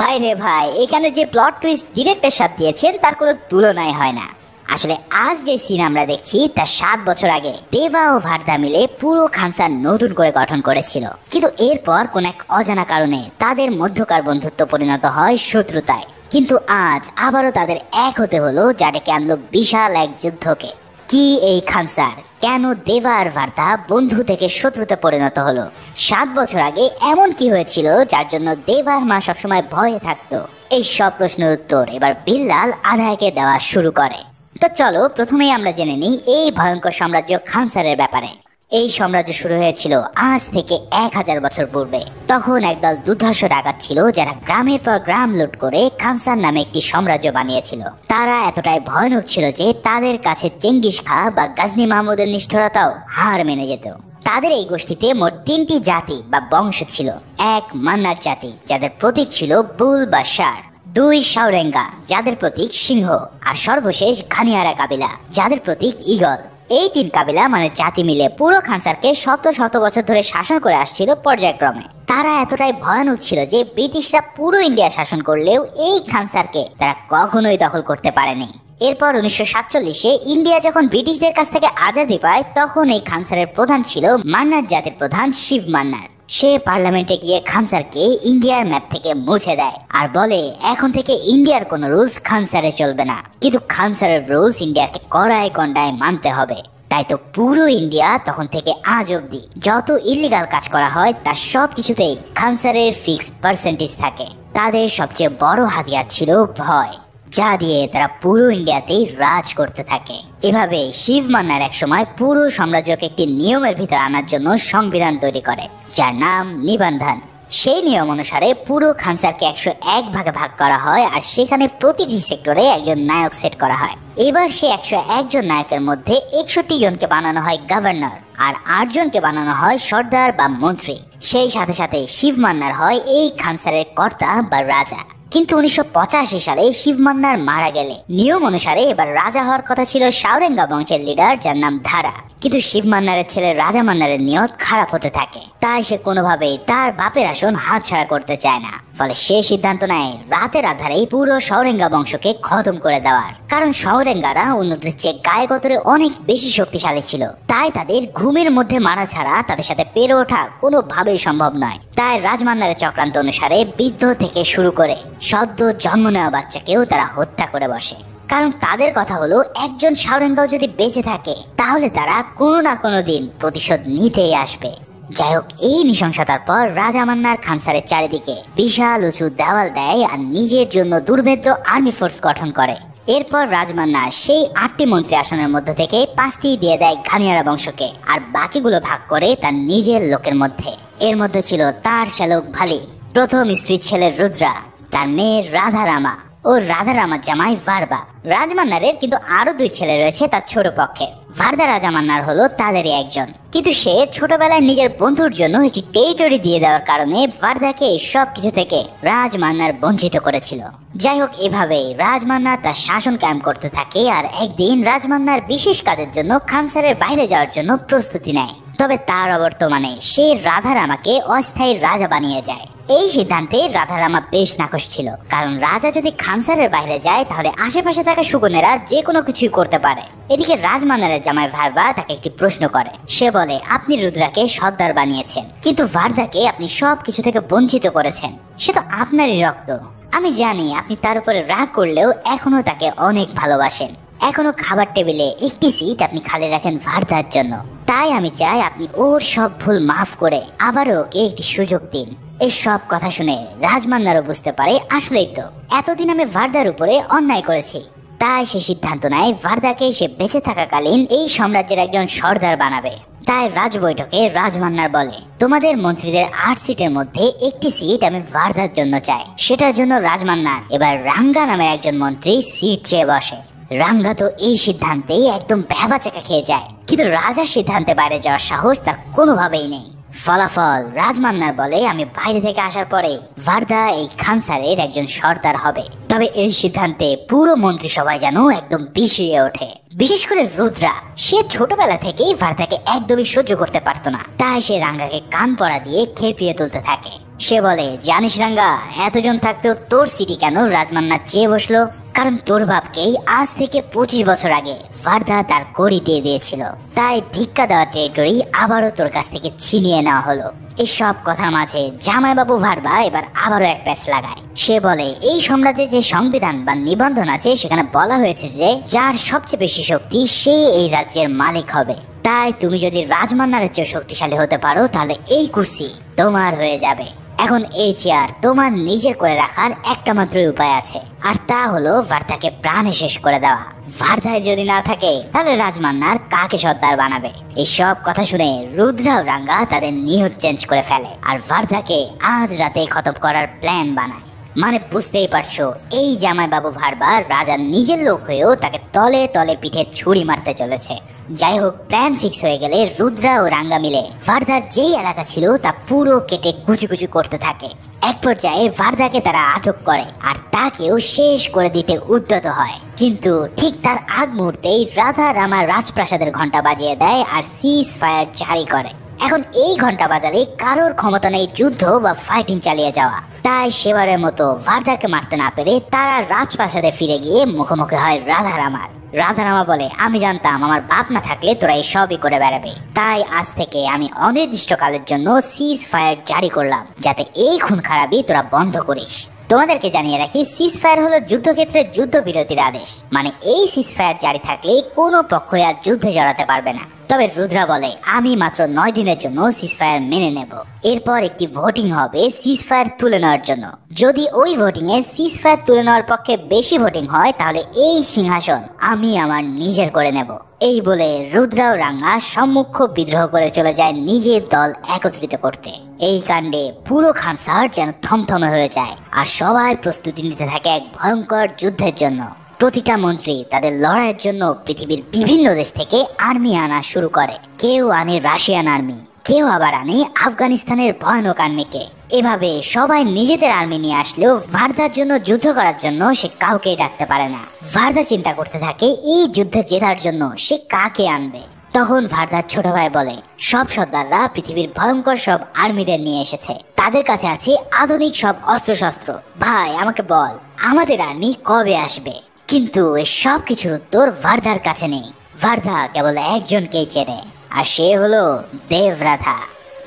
S1: বাইরে ভাই, এখানে যে প্লট টুইস্ট ডিরেক্টর সাথে দিয়েছেন তার কোনো তুলনাই হয় না। আসলে আজ যে সিন আমরা দেখছি তার 7 বছর আগে দেবা ও ভার্দা মিলে পুরো খানসার নতুন করে গঠন করেছিল, কিন্তু এরপর কোন এক অজানা কারণে তাদের মধ্যকার বন্ধুত্ব পরিণত হয় শত্রুতায়। কিন্তু আজ আবারও তাদের এক হতে হলো, যা ডেকে আনলো বিশাল এক যুদ্ধকে। কি এই খানসার, কেন দেবা আর ভার্দা বন্ধু থেকে শত্রুতে পরিণত হলো? 7 বছর আগে এমন কি হয়েছিল যার জন্য দেবার মা সবসময় ভয়ে থাকতো? এই সব প্রশ্নের উত্তর এবার বিল্লাল আদায়কে দেওয়া শুরু করে। তো চলো প্রথমেই আমরা জেনে নিই এই ভয়ঙ্কর সাম্রাজ্য খানসারের ব্যাপারে। এই সাম্রাজ্য শুরু হয়েছিল আজ থেকে 1000 বছর পূর্বে। তখন একদল দুর্ধর্ষ ডাকাত ছিল যারা গ্রামের পর গ্রাম লুট করে খানসার নামে একটি সাম্রাজ্য বানিয়েছিল। তারা এতটাই ভয়ানক ছিল যে তাদের কাছে চেঙ্গিস খা বা গাজনি মাহমুদের নিষ্ঠুরতাও হার মেনে যেত। তাদের এই গোষ্ঠীতে মোট 3টি জাতি বা বংশ ছিল। 1 মান্নার জাতি, যাদের প্রতীক ছিল বুল বা ষাঁড়। 2 সাউরেঙ্গা, যাদের প্রতীক সিংহ। আর সর্বশেষ ঘানিয়ারা কাবিলা, যাদের প্রতীক ঈগল। এই 3 কাবিলা মানে জাতি মিলে পুরো খানসারকে শত শত বছর ধরে শাসন করে আসছিল পর্যায়ক্রমে। তারা এতটাই ভয়ানক ছিল যে ব্রিটিশরা পুরো ইন্ডিয়া শাসন করলেও এই খানসারকে তারা কখনোই দখল করতে পারেনি। এরপর 1947-এ ইন্ডিয়া যখন ব্রিটিশদের কাছ থেকে আজাদি পায়, তখন এই খানসারের প্রধান ছিল মান্নার জাতির প্রধান শিব মান্নার। সে পার্লামেন্টে গিয়ে খানসারকে ইন্ডিয়ার ম্যাপ থেকে মুছে দেয় আর বলে, এখন থেকে ইন্ডিয়ার কোনো রুলস খানসারে চলবে না, কিন্তু খানসারের রুলস ইন্ডিয়াকে কড়ায় কন্ডায় মানতে হবে। তাই তো পুরো ইন্ডিয়া তখন থেকে আজ অব্দি যত ইলিগাল কাজ করা হয় তার সব কিছুতেই খানসারের ফিক্সড পার্সেন্টেজ থাকে। তাদের সবচেয়ে বড় হাতিয়ার ছিল ভয়, যা দিয়ে তারা পুরো ইন্ডিয়াতেই রাজ করতে থাকে। এভাবে শিব মান্নার এক সময় পুরো সাম্রাজ্যকে একটি নিয়মের ভিতর আনার জন্য সংবিধান তৈরি করে, যার নাম নিবন্ধন। সেই নিয়ম অনুসারে পুরো খানসারকে 101 ভাগে ভাগ করা হয়, আর সেখানে প্রতিটি সেক্টরে একজন নায়ক সেট করা হয়। এবার সে 101 জন নায়কের মধ্যে 61 জনকে বানানো হয় গভর্নর, আর 8 জনকে বানানো হয় সর্দার বা মন্ত্রী। সেই সাথে সাথে শিব মান্নার হয় এই খানসারের কর্তা বা রাজা। কিন্তু 1985 সালে শিব মান্নার মারা গেলে নিয়ম অনুসারে এবার রাজা হওয়ার কথা ছিল সাউরেঙ্গা বংশের লিডার, যার নাম ধারা। কিন্তু শিব মান্নারের ছেলে রাজা মান্নারের নিয়ত খারাপ হতে থাকে, তাই সে কোনোভাবেই তার বাপের আসন হাতছাড়া করতে চায় না। ফলে সে সিদ্ধান্ত নেয় রাতের আধারেই পুরো সাউরেঙ্গা বংশকে খতম করে দেওয়ার। কারণ সাউরেঙ্গারা অন্যদের চেয়ে গায়ে গতরে অনেক বেশি শক্তিশালী ছিল, তাই তাদের ঘুমের মধ্যে মারা ছাড়া তাদের সাথে পেরে ওঠা কোনোভাবেই সম্ভব নয়। তাই রাজমান্নারের চক্রান্ত অনুসারে বৃদ্ধ থেকে শুরু করে সদ্য জন্ম নেওয়া বাচ্চাকেও তারা হত্যা করে বসে। কারণ তাদের কথা হলো, একজন সাউরেঙ্গাও যদি বেঁচে থাকে তাহলে তারা কোনো না কোনো দিন প্রতিশোধ নিতেই আসবে। যাই হোক, এই নৃশংসতার পর রাজা মান্নার খানসারের চারিদিকে বিশাল উঁচু দেওয়াল দেয় আর নিজের জন্য দুর্ভেদ্য আর্মি ফোর্স গঠন করে। এরপর রাজমান্নার সেই 8টি মন্ত্রী আসনের মধ্যে থেকে 5টি দিয়ে দেয় ঘানিয়ারা বংশকে, আর বাকিগুলো ভাগ করে তার নিজের লোকের মধ্যে। এর মধ্যে ছিল তার শ্যালক ভালি, প্রথম স্ত্রীর ছেলে রুদ্রা, তার মেয়ে রাধারামা ও রাধারামার জামাই ভার্বা। রাজমান্নারের কিন্তু আরো 2 ছেলে রয়েছে তার ছোট পক্ষে। ভার্দা রাজামান্নার হলো তাদেরই একজন, কিন্তু সে ছোটবেলায় নিজের বন্ধুর জন্য একটি টেরিটরি দিয়ে দেওয়ার কারণে ভার্দাকে সব কিছু থেকে রাজমান্নার বঞ্চিত করেছিল। যাই হোক, এভাবেই রাজমান্নার তার শাসন কায়েম করতে থাকে। আর একদিন রাজমান্নার বিশেষ কাজের জন্য খানসারের বাইরে যাওয়ার জন্য প্রস্তুতি নেয়, তবে তার অবর্তমানে সে রাধারামাকে অস্থায়ী রাজা বানিয়ে যায়। এই সিদ্ধান্তে রাধারামা বেশ নাখোশ ছিল, কারণ রাজা যদি খানসারের বাইরে যায় তাহলে আশেপাশে থাকা সুগনেরা যে কোনো কিছুই করতে পারে। এদিকে রাজমান্নারের জামাই ভার্বা তাকে একটি প্রশ্ন করে। সে বলে, আপনি রুদ্রাকে সর্দার বানিয়েছেন, কিন্তু ভার্দাকে আপনি সব কিছু থেকে বঞ্চিত করেছেন। সে তো আপনারই রক্ত। আমি জানি আপনি তার উপরে রাগ করলেও এখনো তাকে অনেক ভালোবাসেন। এখনো খাবার টেবিলে একটি সিট আপনি খালি রাখেন ভার্দার জন্য। তাই আমি চাই আপনি ওর সব ভুল মাফ করে আবারও ওকে একটি সুযোগ দিন। এই সব কথা শুনে রাজমান্নারও বুঝতে পারে আসলেই তো এতদিন আমি ভার্দার উপরে অন্যায় করেছি। তাই সে সিদ্ধান্ত নেয় ভার্দাকে সে বেঁচে থাকাকালীন এই সাম্রাজ্যের একজন সর্দার বানাবে। তাই রাজ বৈঠকে রাজমান্নার বলে, তোমাদের মন্ত্রীদের 8 সিটের মধ্যে একটি সিট আমি ভার্দার জন্য চাই। সেটার জন্য রাজমান্নার এবার রাঙ্গা নামের একজন মন্ত্রী সিট চেয়ে বসে। রাঙ্গা তো এই সিদ্ধান্তেই একদম ভ্যাবাচাকা খেয়ে যায়, কিন্তু রাজার সিদ্ধান্তে বাইরে যাওয়ার সাহস তার কোনোভাবেই নেই। ফলাফল রাজমান্নার বলে, আমি বাইরে থেকে আসার পরে ভার্দা এই খানসারের একজন সর্দার হবে। তবে এই সিদ্ধান্তে পুরো মন্ত্রিসভায় যেন একদম বিষিয়ে ওঠে। বিশেষ করে রুদ্রা, সে ছোটবেলা থেকেই ভার্দাকে একদমই সহ্য করতে পারতো না। তাই সে রাঙ্গাকে কান পড়া দিয়ে খেপিয়ে তুলতে থাকে। সে বলে, জানিস রাঙ্গা, এতজন থাকতেও তোর সিটি কেন রাজমান্নার চেয়ে বসলো? কারণ তোর বাপকেই আজ থেকে 25 বছর আগে ভার্দা তার কড়ি দিয়ে দিয়েছিল। তাই ভিক্ষা দেওয়া টেরিটরি আবারও তোর কাছ থেকে ছিনিয়ে নেওয়া হলো। এই সব কথার মাঝে জামাইবাবু ভার্বা এবার আবারও এক প্যাচ লাগায়। সে বলে, এই সাম্রাজ্যের যে সংবিধান বা নিবন্ধন আছে সেখানে বলা হয়েছে যে যার সবচেয়ে বেশি শক্তি সে এই রাজ্যের মালিক হবে। তাই তুমি যদি রাজমান্নারের চেয়ে শক্তিশালী হতে পারো তাহলে এই কুর্সি তোমার হয়ে যাবে। এখন এই চেয়ার তোমার নিজের করে রাখার একটা মাত্রই উপায় আছে, আর তা হলো ভার্দাকে প্রাণে শেষ করে দেওয়া। ভার্দায় যদি না থাকে তাহলে রাজমান্নার কাকে সর্দার বানাবে? এই সব কথা শুনে রুদ্রা ও রাঙ্গা তাদের নিয়ত চেঞ্জ করে ফেলে আর ভার্দাকে আজ রাতে খতম করার প্ল্যান বানায়। মানে বুঝতেই পারছো, এই জামাইবাবু ভার্বা রাজার নিজের লোক হয়েও তাকে তলে তলে পিঠে ছুরি মারতে চলেছে। যাই হোক, প্ল্যান ফিক্স হয়ে গেলে রুদ্রা ও রাঙ্গা মিলে ভার্দার যেই এলাকা ছিল তা পুরো কেটে কুচি কুচি করতে থাকে। এক পর্যায়ে ভার্দাকে তারা আটক করে আর তাকেও শেষ করে দিতে উদ্যত হয়। কিন্তু ঠিক তার আগ মুহূর্তেই রাধা রামা রাজপ্রাসাদের ঘন্টা বাজিয়ে দেয় আর সিজ ফায়ার জারি করে। এখন এই ঘন্টা বাজালে কারোর ক্ষমতা নেই যুদ্ধ বা ফাইটিং চালিয়ে যাওয়া। তাই সেবারের মতো ভার্দাকে মারতে না পেরে তারা রাজপ্রাসাদে ফিরে গিয়ে মুখোমুখি হয় রাধারামার। রাধারামা বলে, আমি জানতাম আমার বাপ না থাকলে তোরা এই সবই করে বেড়াবে। তাই আজ থেকে আমি অনির্দিষ্টকালের জন্য সিজ ফায়ার জারি করলাম, যাতে এই খুন খারাপি তোরা বন্ধ করিস। তোমাদেরকে জানিয়ে রাখি, সিজ ফায়ার হলো যুদ্ধক্ষেত্রে যুদ্ধবিরতির আদেশ। মানে এই সিজ ফায়ার জারি থাকলে কোনো পক্ষই আর যুদ্ধে জড়াতে পারবে না। তবে রুদ্রা বলে, আমি মাত্র 9 দিনের জন্য সিজ ফায়ার মেনে নেব। এরপর একটি ভোটিং হবে সিজ ফায়ার তুলে নেওয়ার জন্য। যদি ওই ভোটিং এ সিজ ফায়ার তুলে নেওয়ার পক্ষে বেশি ভোটিং হয় তাহলে এই সিংহাসন আমি আমার নিজের করে নেব। এই বলে রুদ্রা ও রাঙ্গা সম্মুখ বিদ্রোহ করে চলে যায় নিজের দল একত্রিত করতে। এই কাণ্ডে পুরো খানসার যেন থমথমে হয়ে যায় আর সবাই প্রস্তুতি নিতে থাকে এক ভয়ঙ্কর যুদ্ধের জন্য। প্রতিটা মন্ত্রী তাদের লড়াইয়ের জন্য পৃথিবীর বিভিন্ন দেশ থেকে আর্মি আনা শুরু করে। কেউ আনে রাশিয়ান আর্মি, কেউ আবার আনে আফগানিস্তানের ভয়ানক আর্মিকে। এভাবে সবাই নিজেদের আর্মি নিয়ে আসলেও ভার্দার জন্য যুদ্ধ করার জন্য সে কাউকেই ডাকতে পারে না। ভার্দা চিন্তা করতে থাকে এই যুদ্ধে জেতার জন্য সে কাকে আনবে। তখন ভার্দার ছোট ভাই বলে, সব সর্দাররা পৃথিবীর ভয়ঙ্কর সব আর্মিদের নিয়ে এসেছে, তাদের কাছে আছে আধুনিক সব অস্ত্রশস্ত্র। ভাই আমাকে বল, আমাদের আর্মি কবে আসবে? কিন্তু এই সব কিছুর উত্তর ভার্দার কাছে নেই। ভার্দা কেবল একজনকেই চেনে, আর সে হলো দেবরাধা।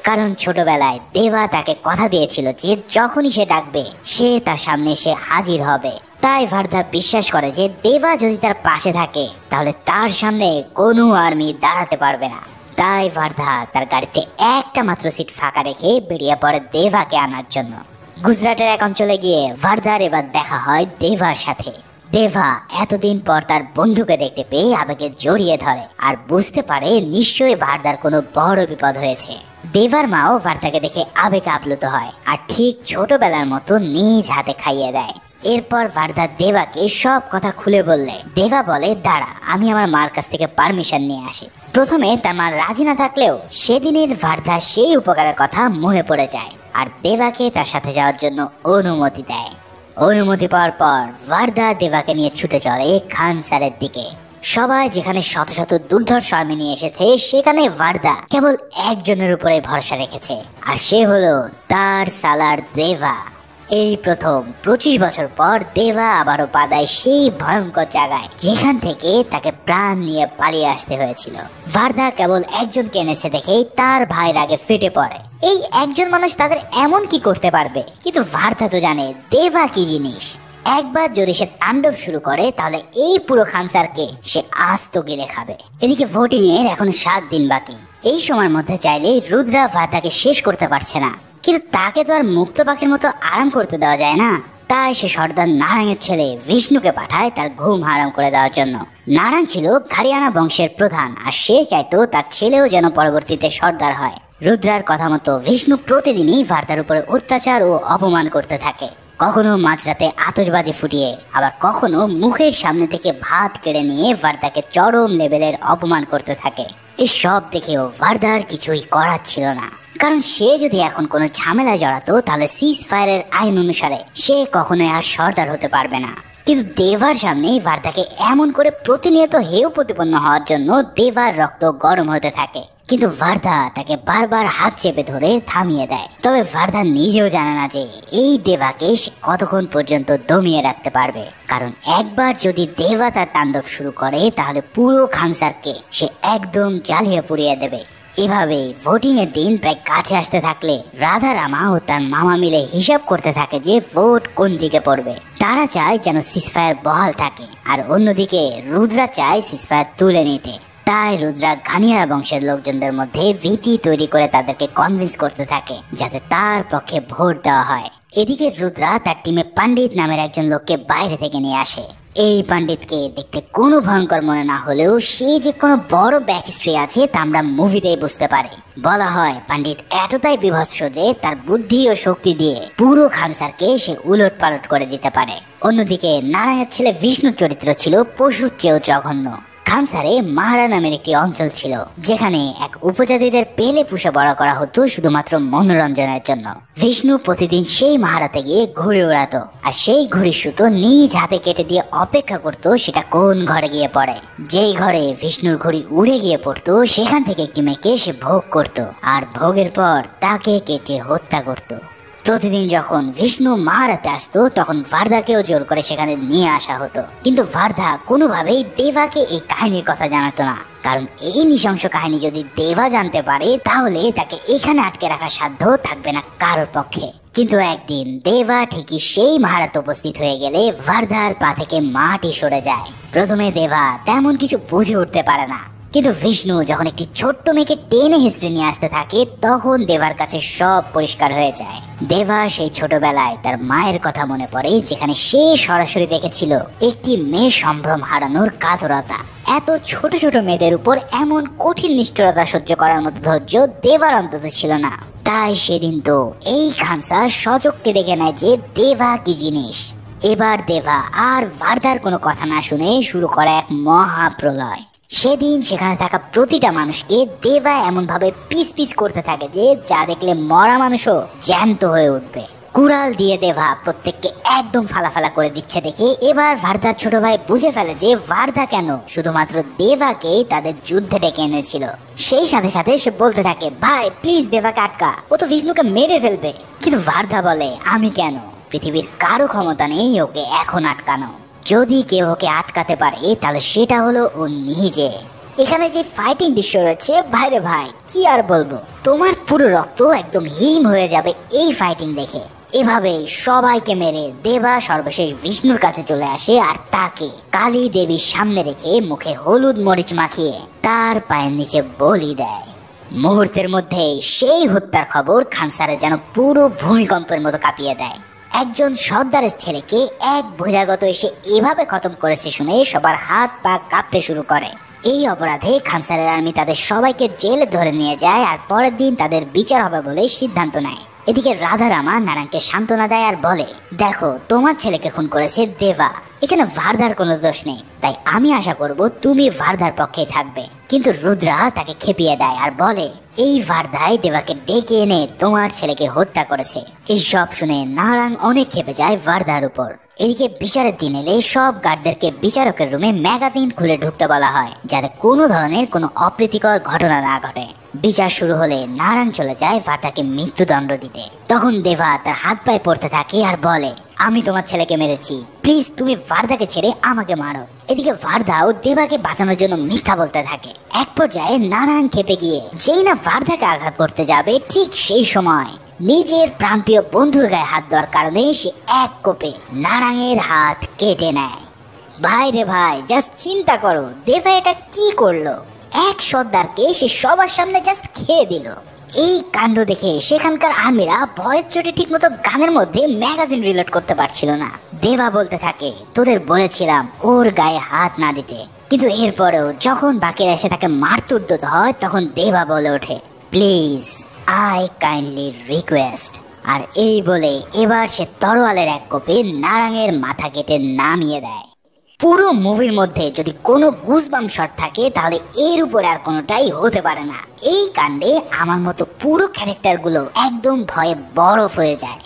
S1: কারণ ছোটবেলায় দেবা তাকে কথা দিয়েছিল যে যখনই সে ডাকবে সে তার সামনে এসে হাজির হবে। তাই ভার্দা বিশ্বাস করে যে দেবা যদি তার পাশে থাকে তাহলে তার সামনে কোনো আর্মি দাঁড়াতে পারবে না। তাই ভার্দা তার গাড়িতে একটা মাত্র সিট ফাঁকা রেখে বেরিয়ে পড়ে দেবাকে আনার জন্য। গুজরাটের এক অঞ্চলে গিয়ে ভার্দার এবার দেখা হয় দেবার সাথে। দেবা এতদিন পর তার বন্ধুকে দেখতে পেয়ে আবেগে জড়িয়ে ধরে আর বুঝতে পারে নিশ্চয়ই ভার্দার কোনো বড় বিপদ হয়েছে। দেবার মাও ভার্দাকে দেখে আবেগে আপ্লুত হয় আর ঠিক ছোটবেলার মতো নিজ হাতে খাইয়ে দেয়। এরপর ভার্দা দেবাকে সব কথা খুলে বললে দেবা বলে, দাঁড়া আমি আমার মার কাছ থেকে পারমিশন নিয়ে আসি। প্রথমে তার মা রাজি না থাকলেও সেদিনের ভার্দা সেই উপকারের কথা মনে পড়ে যায় আর দেবাকে তার সাথে যাওয়ার জন্য অনুমতি দেয়। অনুমতি পাওয়ার পর ভার্দা দেবাকে নিয়ে ছুটে চলে খানসারের দিকে। সবাই যেখানে শত শত দুর্ধর্ষ আর্মি নিয়ে এসেছে সেখানে ভার্দা কেবল একজনের উপরে ভরসা রেখেছে, আর সে হলো তার সালার দেবা। এই প্রথম 25 বছর পর দেবা আবারও পা দেয় সেই ভয়ঙ্কর জায়গায় যেখান থেকে তাকে প্রাণ নিয়ে পালিয়ে আসতে হয়েছিল। ভার্দা কেবল একজনকে এনেছে দেখেই তার ভাই রাগে ফেটে পড়ে। এই একজন মানুষ তাদের এমন কি করতে পারবে? কিন্তু ভার্দা তো জানে দেবা কি জিনিস। একবার যদি সে তাণ্ডব শুরু করে তাহলে এই পুরো খানসারকে সে আস্ত গিলে খাবে। এদিকে ভোটিং এর এখন 7 দিন বাকি। এই সময়ের মধ্যে চাইলে রুদ্রা ভার্দাকে শেষ করতে পারছে না। কিন্তু তাকে তো আর মুক্ত পাখির মতো আরাম করতে দেওয়া যায় না। তাই সে সর্দার নারায়ণের ছেলে বিষ্ণুকে পাঠায় তার ঘুম হারাম করে দেওয়ার জন্য। নারায়ণ ছিল গাড়িয়ানা বংশের প্রধান, আর সে চাইতো তার ছেলেও যেন পরবর্তীতে সর্দার হয়। রুদ্রার কথা মতো বিষ্ণু প্রতিদিনই ভারদার উপরে অত্যাচার ও অপমান করতে থাকে। কখনো মাঝরাতে আতশবাজি ফুটিয়ে, আবার কখনো মুখের সামনে থেকে ভাত কেড়ে নিয়ে ভারদাকে চরম লেভেলের অপমান করতে থাকে। এই সব দেখেও ভারদার কিছুই করার ছিল না, কারণ সে যদি এখন কোনো ঝামেলায় জড়াতো তাহলে সিজ ফায়ারের আইন অনুসারে সে কখনোই আর সর্দার হতে পারবে না। কিন্তু দেভার সামনে ভারদাকে এমন করে প্রতিনিয়ত হেয় প্রতিপন্ন হওয়ার জন্য দেভার রক্ত গরম হতে থাকে। কিন্তু ভারদা তাকে বারবার হাত চেপে ধরে থামিয়ে দেয়। তবে ভারদা নিজেও জানে না যে এই দেভাকে সে কতক্ষণ পর্যন্ত দমিয়ে রাখতে পারবে, কারণ একবার যদি দেবা তার তাণ্ডব শুরু করে তাহলে পুরো খানসারকে সে একদম জ্বালিয়ে পুড়িয়ে দেবে। এভাবেই ভোটিং এর দিন প্রায় কাছে আসতে থাকলে রাধা রামা ও তার মামা মিলে হিসাব করতে থাকে যে ভোট কোন দিকে পড়বে। তারা চায় যেন সিজফায়ার বহাল থাকে, আর অন্যদিকে রুদ্রা চায় সিজফায়ার তুলে নিতে। তাই রুদ্রা ঘানিয়ারা বংশের লোকজনদের মধ্যে ভীতি তৈরি করে তাদেরকে কনভিন্স করতে থাকে যাতে তার পক্ষে ভোট দেওয়া হয়। এদিকে রুদ্রা তার টিমে পণ্ডিত নামের একজন লোককে বাইরে থেকে নিয়ে আসে। এই পণ্ডিতকে দেখতে কোনো ভয়ঙ্কর মনে না হলেও সে যে কোনো বড় ব্যাক হিস্ট্রি আছে তা আমরা মুভিতেই বুঝতে পারি। বলা হয় পণ্ডিত এতটাই বিভৎস যে তার বুদ্ধি ও শক্তি দিয়ে পুরো খানসারকে সে উলট পালট করে দিতে পারে। অন্যদিকে নারায়ণের ছেলে বিষ্ণুর চরিত্র ছিল পশুর চেয়েও জঘন্য। খানসারে মাহারা নামের একটি অঞ্চল ছিল, যেখানে এক উপজাতিদের পেলে পুষে বড় করা হতো শুধুমাত্র মনোরঞ্জনের জন্য। বিষ্ণু প্রতিদিন সেই মাহারাতে গিয়ে ঘুড়ি উড়াতো, আর সেই ঘুড়ির সুতো নিজ হাতে কেটে দিয়ে অপেক্ষা করতো সেটা কোন ঘরে গিয়ে পড়ে। যেই ঘরে বিষ্ণুর ঘুড়ি উড়ে গিয়ে পড়তো সেখান থেকে একটি মেয়েকে সে ভোগ করত, আর ভোগের পর তাকে কেটে হত্যা করত। প্রতিদিন যখন বিষ্ণু মাহারাতে আসতো তখন ভারদাকেও জোর করে সেখানে নিয়ে আসা হতো, কিন্তু ভারদা কোনোভাবেই দেবাকে এই কাহিনীর কথা জানাতো না, কারণ এই নৃশংস কাহিনী যদি দেবা জানতে পারে তাহলে তাকে এখানে আটকে রাখার সাধ্য থাকবে না কারোর পক্ষে। কিন্তু একদিন দেবা ঠিকই সেই মাহারাতে উপস্থিত হয়ে গেলে ভারদার পা থেকে মাটি সরে যায়। প্রথমে দেবা তেমন কিছু বুঝে উঠতে পারে না, কিন্তু বিষ্ণু যখন একটি ছোট্ট মেয়েকে টেনে হিস্ট্রি নিয়ে আসতে থাকে তখন দেবার কাছে সব পরিষ্কার হয়ে যায়। দেবা সেই ছোটবেলায় তার মায়ের কথা মনে পড়ে, যেখানে সে সরাসরি দেখেছিল একটি মেয়ে সম্ভ্রম হারানোর কাতরতা। এত ছোট ছোট মেয়েদের উপর এমন কঠিন নিষ্ঠুরতা সহ্য করার মতো ধৈর্য দেবার অন্তত ছিল না। তাই সেদিন তো এই খানসা সচক্ষে দেখে নেয় যে দেবা কি জিনিস। এবার দেবা আর ভারদার কোনো কথা না শুনে শুরু করে এক মহাপ্রলয়। সেদিন সেখানে থাকা প্রতিটা মানুষকে দেবা এমন ভাবে পিস পিস করতে থাকে যে যা দেখলে মরা মানুষও জ্যান্ত হয়ে উঠবে। কুড়াল দিয়ে দেবা প্রত্যেককে একদম ফালাফালা করে দিচ্ছে দেখে এবার ভারদার ছোট ভাই বুঝে ফেলে যে ভারদা কেন শুধুমাত্র দেবাকে তাদের যুদ্ধে ডেকে এনেছিল। সেই সাথে সাথে সে বলতে থাকে, ভাই প্লিজ দেবাকে আটকা, ও তো বিষ্ণুকে মেরে ফেলবে। কিন্তু ভারদা বলে, আমি কেন, পৃথিবীর কারো ক্ষমতা নেই ওকে এখন আটকানো। যদি কেউ ওকে আটকাতে পারে তাহলে সেটা হলো ও নিজে। এখানে যে ফাইটিং দৃশ্য রয়েছে ভাইরে ভাই কি আর বলবো, তোমার পুরো রক্ত একদম হিম হয়ে যাবে এই ফাইটিং দেখে। এভাবে সবাইকে মেরে দেবা সর্বশেষ বিষ্ণুর কাছে চলে আসে, আর তাকে কালী দেবীর সামনে রেখে মুখে হলুদ মরিচ মাখিয়ে তার পায়ের নিচে বলি দেয়। মুহূর্তের মধ্যেই সেই হত্যার খবর খানসারে যেন পুরো ভূমিকম্পের মতো কাঁপিয়ে দেয়। একজন সর্দারের ছেলেকে এক বহিরাগত এসে এভাবে খতম করেছে শুনে সবার হাত পা কাঁপতে শুরু করে। এই অপরাধে খানসারের আর্মি তাদের সবাইকে জেলে ধরে নিয়ে যায়, আর পরের দিন তাদের বিচার হবে বলে সিদ্ধান্ত নেয়। এদিকে রাধা রামা নারায়ণকে সান্ত্বনা দেয় আর বলে, দেখো তোমার ছেলেকে খুন করেছে দেবা, এখানে ভারদার কোনো দোষ নেই, তাই আমি আশা করব তুমি ভারদার পক্ষে থাকবে। কিন্তু রুদ্রা তাকে খেপিয়ে দেয় আর বলে, এই ভারদাই দেবাকে ডেকে এনে তোমার ছেলেকে হত্যা করেছে। এই সব শুনে নারায়ণ অনেক খেপে যায় ভারদার উপর। এদিকে বিচারের দিন এলে সব গার্ডদেরকে বিচারকের রুমে ম্যাগাজিন খুলে ঢুকতে বলা হয়, যাতে কোনো ধরনের কোনো অপ্রীতিকর ঘটনা না ঘটে। বিচার শুরু হলে নারায়ণ চলে যায় ভারদাকে মৃত্যুদণ্ড দিতে। তখন দেবা তার হাত পায়ে পড়তে থাকে আর বলে, আমি তোমার ছেলেকে মেরেছি, প্লিজ তুমি ভারদাকে ছেড়ে আমাকে মারো। এদিকে ভারদাও দেবাকে বাঁচানোর জন্য মিথ্যা বলতে থাকে। এক পর্যায়ে নারায়ণ খেপে গিয়ে যেই না ভারদাকে আঘাত করতে যাবে ঠিক সেই সময় নিজের প্রাণপ্রিয় বন্ধুর গায়ে হাত দেওয়ার কারণে সে এক কোপে নারায়ণের হাত কেটে নেয়। ভাই রে ভাই, জাস্ট চিন্তা করো দেবা এটা কি করলো। এক সর্দারকে সে সবার সামনে জাস্ট খেয়ে দিল। এই কাণ্ড দেখে সেখানকার আর্মিরা ভয়ের চোটে ঠিক মতো গানের মধ্যে ম্যাগাজিন রিলোড করতে পারছিল না। দেবা বলতে থাকে, তোদের বলেছিলাম ওর গায়ে হাত না দিতে, কিন্তু এরপরেও যখন বাকিরা এসে তাকে মারতে উদ্যত হয় তখন দেবা বলে ওঠে, প্লিজ আই কাইন্ডলি রিকোয়েস্ট। আর এই বলে এবার সে তরোয়ালের এক কোপে নারাঙের মাথা কেটে নামিয়ে দেয়। পুরো মুভির মধ্যে যদি কোনো গুজবাম শট থাকে তাহলে এর উপরে আর কোনোটাই হতে পারে না। এই কাণ্ডে আমার মতো পুরো ক্যারেক্টারগুলো একদম ভয়ে বরফ হয়ে যায়।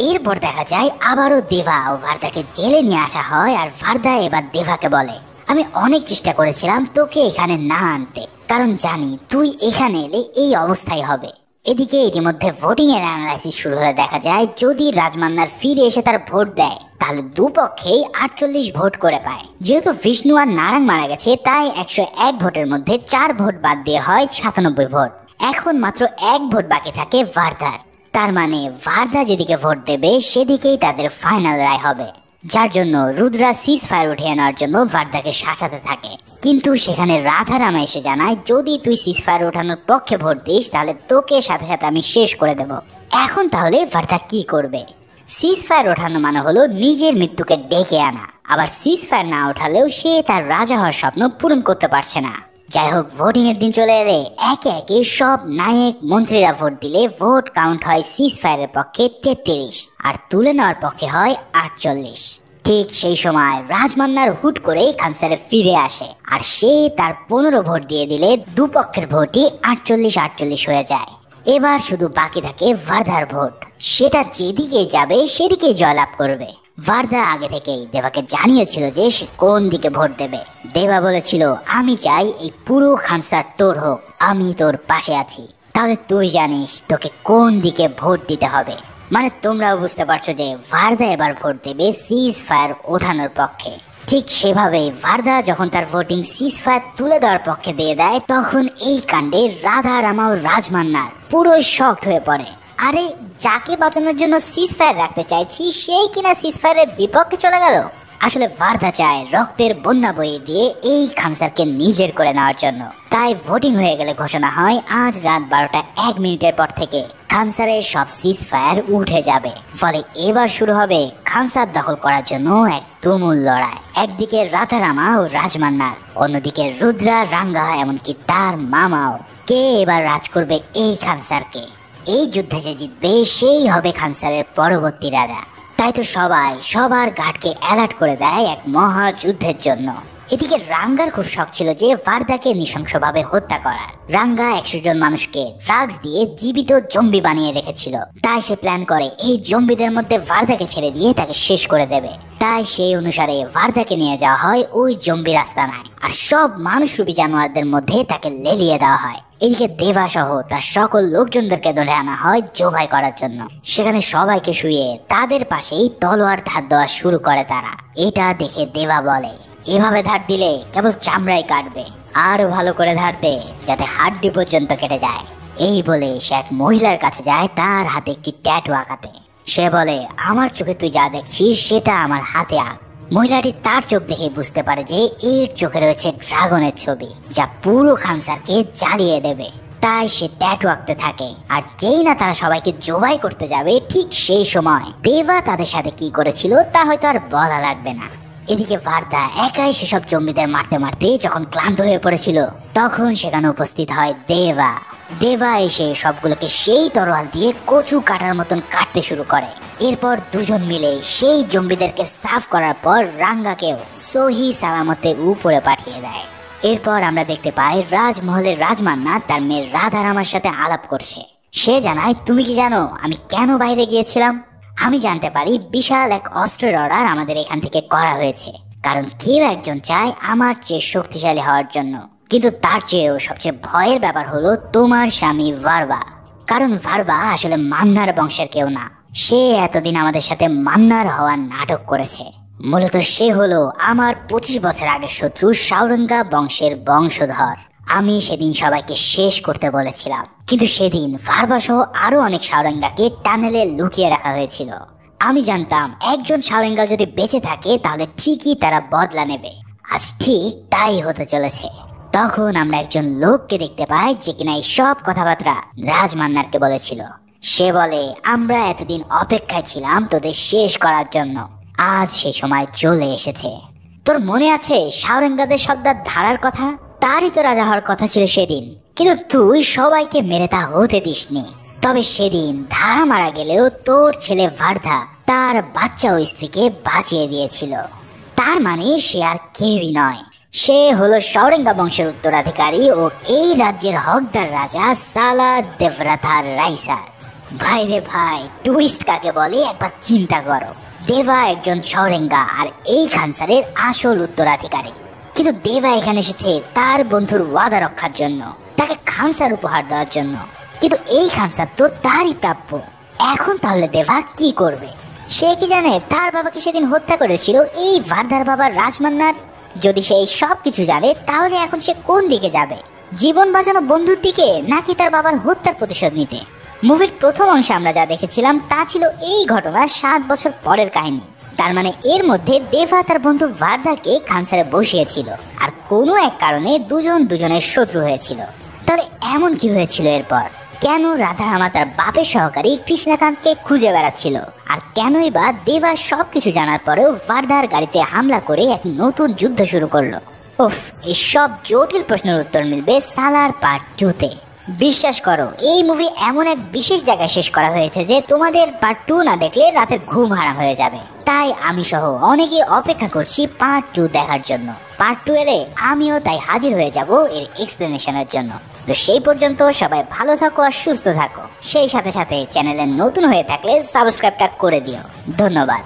S1: এরপর দেখা যায় আবারও দেবা ও ভার্দাকে জেলে নিয়ে আসা হয়, আর ভার্দা এবার দেবাকে বলে, আমি অনেক চেষ্টা করেছিলাম তোকে এখানে না আনতে, কারণ জানি তুই এখানে এলে এই অবস্থাই হবে। এদিকে ইতিমধ্যে ভোটিং এর অ্যানালাইসিস শুরু হয়ে দেখা যায় যদি রাজমান্নার ফিরে এসে তার ভোট দেয় তাহলে দুপক্ষেই 48 ভোট করে পায়। যেহেতু বিষ্ণু আর নারাং মারা গেছে তাই 101 ভোটের মধ্যে 4 ভোট বাদ দিয়ে হয় 97 ভোট। এখন মাত্র 1 ভোট বাকি থাকে ভার্দার। তার মানে ভার্দা যেদিকে ভোট দেবে সেদিকেই তাদের ফাইনাল রায় হবে, যার জন্য রুদ্রা সিজ ফায়ার উঠিয়ে নেওয়ার জন্য ভার্দাকে শাসাতে থাকে। কিন্তু সেখানে রাধারামা এসে জানায়, যদি তুই সিজ ফায়ার ওঠানোর পক্ষে ভোট দিস তাহলে তোকে সাথে সাথে আমি শেষ করে দেব। এখন তাহলে ভার্দা কি করবে? সিজ ফায়ার ওঠানো মানে হলো নিজের মৃত্যুকে ডেকে আনা, আবার সিজ ফায়ার না ওঠালেও সে তার রাজা হওয়ার স্বপ্ন পূরণ করতে পারছে না। যাই হোক, ভোটিং এর দিন চলে এলে একে একে সব নায়ক মন্ত্রীরা ভোট দিলে ভোট কাউন্ট হয় সিজ ফায়ারের পক্ষে 33 আর তুলে নেওয়ার পক্ষে হয় 48। ঠিক সেই সময় রাজমান্নার হুট করে খানসারে ফিরে আসে, আর সে তার 15 ভোট দিয়ে দিলে দুপক্ষের ভোটই 48-48 হয়ে যায়। এবার শুধু বাকি থাকে ভার্দার ভোট, সেটা যেদিকে যাবে সেদিকে জয়লাভ করবে। ভার্দা আগে থেকেই দেবাকে জানিয়েছিল যে সে কোন দিকে ভোট দেবে। দেবা বলেছিল, আমি চাই এই পুরো খানসার তোর হোক, আমি তোর পাশে আছি, তাহলে তুই জানিস তোকে কোন দিকে ভোট দিতে হবে। মানে তোমরাও বুঝতে পারছো যে ভার্দা এবার ভোট দেবে সিজ ফায়ার ওঠানোর পক্ষে। ঠিক সেভাবেই ভার্দা যখন তার ভোটিং সিজ ফায়ার তুলে দেওয়ার পক্ষে দিয়ে দেয় তখন এই কাণ্ডে রাধারামা ও রাজমান্নার পুরোই শকড হয়ে পড়ে। আরে যাকে বাঁচানোর জন্য সিজ ফায়ার রাখতে চাইছি সেই কিনা সিজ ফায়ারের বিপক্ষে চলে গেল। আসলে ভার্দা চায় রক্তের বন্যা বইয়ে দিয়ে এই খানসারকে নিজের করে নেওয়ার জন্য। তাই ভোটিং হয়ে গেলে ঘোষণা হয় আজ রাত 12:01 পর থেকে খানসারের সব সিজ ফায়ার উঠে যাবে। ফলে এবার শুরু হবে খানসার দখল করার জন্য এক তুমুল লড়াই। একদিকে রাধারামা ও রাজমান্নার, অন্যদিকে রুদ্রা, রাঙ্গা, এমনকি তার মামাও। কে এবার রাজ করবে এই খানসারকে? এই যুদ্ধে যে জিতবে সেই হবে খানসারের পরবর্তী রাজা। তাই তো সবাই সবার গার্ডকে অ্যালার্ট করে দেয় এক মহা যুদ্ধের জন্য। এদিকে রাঙ্গার খুব শখ ছিল যে ভার্দাকে নৃশংসভাবে হত্যা করার। রাঙ্গা 100 জন মানুষকে ড্রাগস দিয়ে জীবিত জম্বি বানিয়ে রেখেছিল। তাই সে প্ল্যান করে এই জম্বিদের মধ্যে ভার্দাকে ছেড়ে দিয়ে তাকে শেষ করে দেবে। তাই সেই অনুসারে ভার্দাকে নিয়ে যাওয়া হয় ওই জম্বি রাস্তানায়, আর সব মানুষরূপী জানোয়ারদের মধ্যে তাকে লেলিয়ে দেওয়া হয়। এদিকে দেবা সহ তার সকল লোকজনদেরকে ধরে আনা হয় জবাই করার জন্য। সেখানে সবাইকে শুয়ে তাদের পাশেই তলোয়ার ধার দেওয়া শুরু করে তারা। এটা দেখে দেবা বলে, এভাবে ধার দিলে কেবল চামড়াই কাটবে, আরো ভালো করে ধার দে যাতে হাড্ডি পর্যন্ত কেটে যায়। এই বলে সে এক মহিলার কাছে যায় তার হাতে একটি ট্যাটু আঁকাতে। সে বলে, আমার চোখে তুই যা দেখছিস সেটা আমার হাতে আঁক। মহিলাটি তার চোখ দেখে বুঝতে পারে যে এর চোখে রয়েছে ড্রাগনের ছবি, যা পুরো খানসারকে জ্বালিয়ে দেবে। তাই সে ট্যাটু আঁকতে থাকে। আর যেই না তারা সবাইকে জবাই করতে যাবে ঠিক সেই সময় দেবা তাদের সাথে কি করেছিল তা হয়তো আর বলা লাগবে না। এদিকে ভার্দা একাই সেসব জম্বিদের মারতে মারতে যখন ক্লান্ত হয়ে পড়েছিল তখন সেখানে উপস্থিত হয় দেবা। দেবা এসে সবগুলোকে সেই তরোয়াল দিয়ে কচু কাটার মতন কাটতে শুরু করে। এরপর দুজন মিলে সেই জম্বিদেরকে সাফ করার পর রাঙ্গাকেও সহি সালামতে উপরে পাঠিয়ে দেয়। এরপর আমরা দেখতে পাই রাজমহলের রাজমান্না তার মেয়ে রাধারামার সাথে আলাপ করছে। সে জানায়, তুমি কি জানো আমি কেন বাইরে গিয়েছিলাম? আমি জানতে পারি বিশাল এক অস্ত্রের অর্ডার আমাদের এখান থেকে করা হয়েছে, কারণ কেউ একজন চায় আমার চেয়ে শক্তিশালী হওয়ার জন্য। কিন্তু তার চেয়েও সবচেয়ে ভয়ের ব্যাপার হলো তোমার স্বামী ভার্বা। কারণ ভার্বা আসলে মান্নার বংশের কেউ না, সে এতদিন আমাদের সাথে মান্নার হওয়ার নাটক করেছে। মূলত সে হলো আমার 25 বছর আগের শত্রু সাউরঙ্গা বংশের বংশধর। আমি সেদিন সবাইকে শেষ করতে বলেছিলাম, কিন্তু সেদিন ভার্বা সহ আরো অনেক সাউরঙ্গাকে টানেলে লুকিয়ে রাখা হয়েছিল। আমি জানতাম একজন সাউরঙ্গা যদি বেঁচে থাকে তাহলে ঠিকই তারা বদলা নেবে। আজ ঠিক তাই হতে চলেছে। তখন আমরা একজন লোককে দেখতে পাই যে কিনা এই সব কথাবার্তা রাজমান্নারকে বলেছিল। সে বলে, আমরা এতদিন অপেক্ষায় ছিলাম তোদের শেষ করার জন্য, আজ সে সময় চলে এসেছে। তোর মনে আছে সাওরেঙ্গাদের সর্দার ধারার কথা? তারই তো রাজা হওয়ার কথা ছিল সেদিন, কিন্তু তুই সবাইকে মেরে তা হতে দিসনি। তবে সেদিন ধারা মারা গেলেও তোর ছেলে ভার্ধা তার বাচ্চা ও স্ত্রীকে বাঁচিয়ে দিয়েছিল। তার মানে সে আর কেউই নয়, সে হলো সাওরেঙ্গা বংশের উত্তরাধিকারী ও এই রাজ্যের হকদার রাজা সালা দেবরাথার রাইসার। ভাই রে ভাই, টুইস্ট কাকে বলে একবার চিন্তা করো। দেবা একজন সাওরেঙ্গা আর এই খানসারের আসল উত্তরাধিকারী, কিন্তু দেবা এখানে এসেছে তার বন্ধুর ওয়াদা রক্ষার জন্য, তাকে খানসার উপহার দেওয়ার জন্য, কিন্তু এই খানসার তো তারই প্রাপ্য। এখন তাহলে দেবা কি করবে? সে কি জানে তার বাবাকে সেদিন হত্যা করেছিল এই ভার্ধার বাবা রাজমান্নার? যদি সে এই সব কিছু জানে তাহলে এখন সে কোন দিকে যাবে? জীবন বাঁচানো বন্ধুর দিকে, নাকি তার বাবার হত্যার প্রতিশোধ নিতে? মুভির প্রথম অংশে আমরা যা দেখেছিলাম তা ছিল এই ঘটনার 7 বছর পরের কাহিনী। তার মানে এর মধ্যে দেবা তার বন্ধু ভার্ধাকে খানসারে বসিয়েছিল, আর কোনো এক কারণে দুজন দুজনের শত্রু হয়েছিল। তাহলে এমন কি হয়েছিল এরপর? কেন রাধারামা তার বাপের সহকারী কৃষ্ণকান্তকে খুঁজে বেড়াচ্ছিল? আর কেনই বা দেবা সবকিছু জানার পরেও ভার্ধার গাড়িতে হামলা করে এক নতুন যুদ্ধ শুরু করলো? উফ, এই সব জটিল প্রশ্নের উত্তর মিলবে সালার পার্ট 2-তে। বিশ্বাস করো, এই মুভি এমন এক বিশেষ জায়গায় শেষ করা হয়েছে যে তোমাদের পার্ট 2 না দেখলে রাতের ঘুম হারাম হয়ে যাবে। তাই আমি সহ অনেকেই অপেক্ষা করছি পার্ট 2 দেখার জন্য। পার্ট 2 এলে আমিও তাই হাজির হয়ে যাব এর এক্সপ্লেনেশনের জন্য। তো সেই পর্যন্ত সবাই ভালো থাকো আর সুস্থ থাকো। সেই সাথে সাথে চ্যানেলে নতুন হয়ে থাকলে সাবস্ক্রাইবটা করে দিও। ধন্যবাদ।